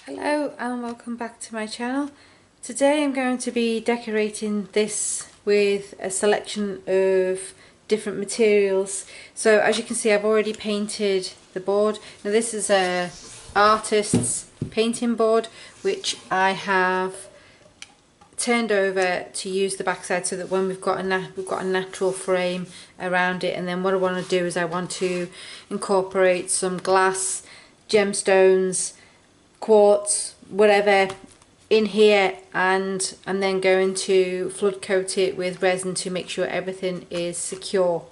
Hello and welcome back to my channel. Today I'm going to be decorating this with a selection of different materials. So as you can see, I've already painted the board. Now this is a artist's painting board which I have turned over to use the backside so that when we've got a natural frame around it. And then what I want to do is I want to incorporate some glass, gemstones, quartz, whatever in here, and then going to flood coat it with resin to make sure everything is secure.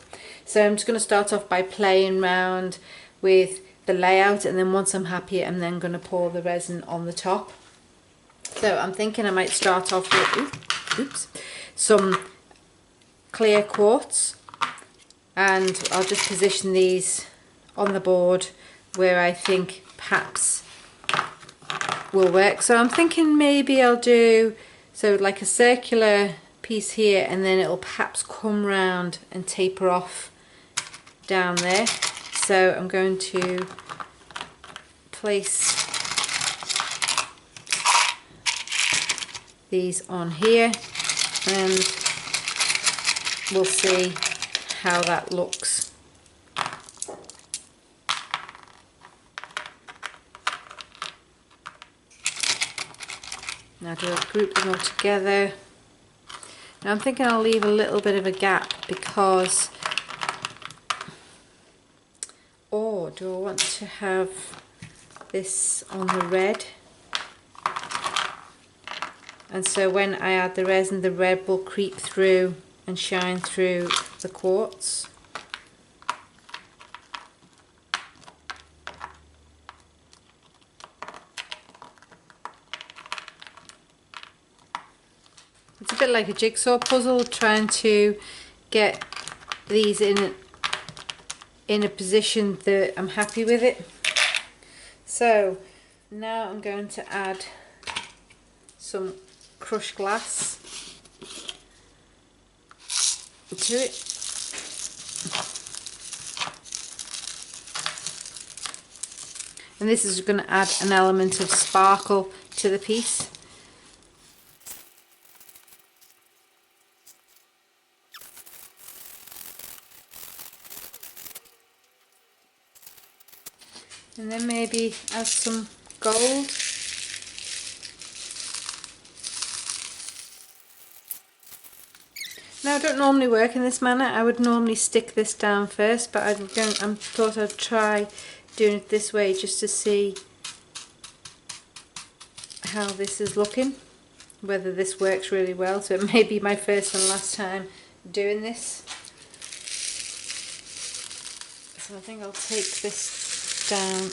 So I'm just going to start off by playing around with the layout, and then once I'm happy I'm then going to pour the resin on the top. So I'm thinking I might start off with some clear quartz, and I'll just position these on the board where I think perhaps will work. So I'm thinking maybe I'll do like a circular piece here, and then it'll perhaps come round and taper off down there. So I'm going to place these on here and we'll see how that looks. Now do I group them all together? Now I'm thinking I'll leave a little bit of a gap because, or do I want to have this on the red? And so when I add the resin, the red will creep through and shine through the quartz. It's a bit like a jigsaw puzzle, trying to get these in a position that I'm happy with it. So now I'm going to add some crushed glass to it. And this is going to add an element of sparkle to the piece. And then maybe add some gold. Now I don't normally work in this manner. I would normally stick this down first, but I thought I'd try doing it this way just to see how this is looking, whether this works really well. So it may be my first and last time doing this. So I think I'll take this down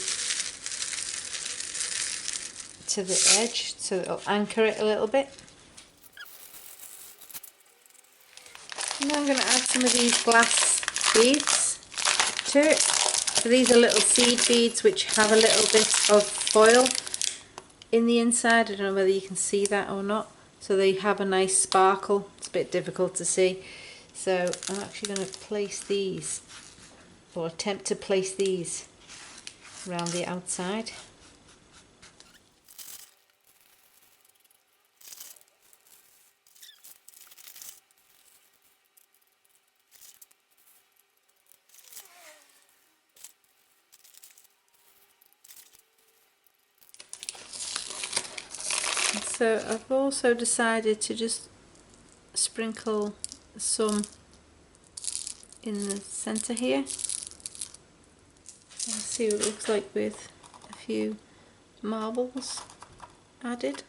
to the edge so it'll anchor it a little bit. And now I'm going to add some of these glass beads to it. So these are little seed beads which have a little bit of foil in the inside. I don't know whether you can see that or not. So they have a nice sparkle. It's a bit difficult to see. So I'm actually going to place these, or attempt to place these around the outside. So I've also decided to just sprinkle some in the centre here. Let's see what it looks like with a few marbles added.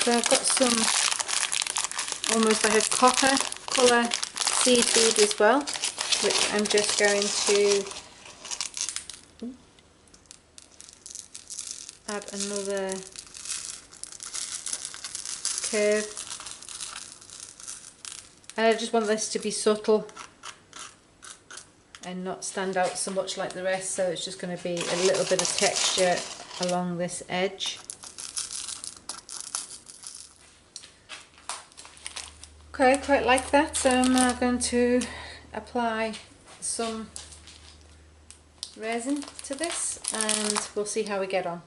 So I've got some almost like a copper colour seed bead as well, which I'm just going to add another curve, and I just want this to be subtle and not stand out so much like the rest, so it's just going to be a little bit of texture along this edge. Okay, quite like that, so I'm now going to apply some resin to this and we'll see how we get on.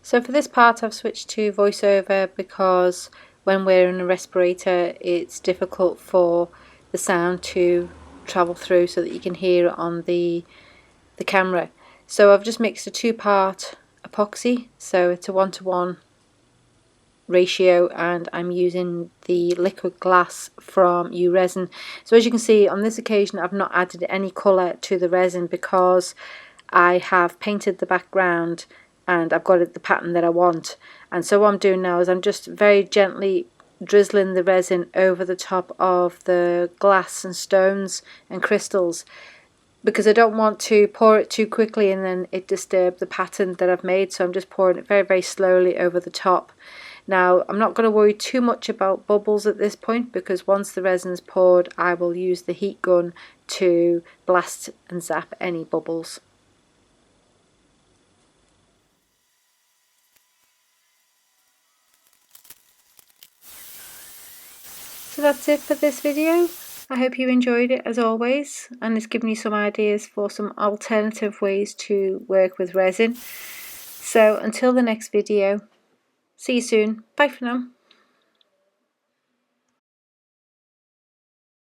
So for this part I've switched to voiceover because when we're in a respirator it's difficult for the sound to travel through so that you can hear it on the camera. So I've just mixed a 2-part epoxy, so it's a 1:1 ratio, and I'm using the liquid glass from Resin. So as you can see on this occasion I've not added any colour to the resin because I have painted the background and I've got the pattern that I want. And so what I'm doing now is I'm just very gently drizzling the resin over the top of the glass and stones and crystals, because I don't want to pour it too quickly and then it disturb the pattern that I've made. So I'm just pouring it very, very slowly over the top. Now I'm not going to worry too much about bubbles at this point, because once the resin is poured I will use the heat gun to blast and zap any bubbles. So that's it for this video. I hope you enjoyed it as always, and it's given you some ideas for some alternative ways to work with resin. So until the next video, see you soon. Bye for now.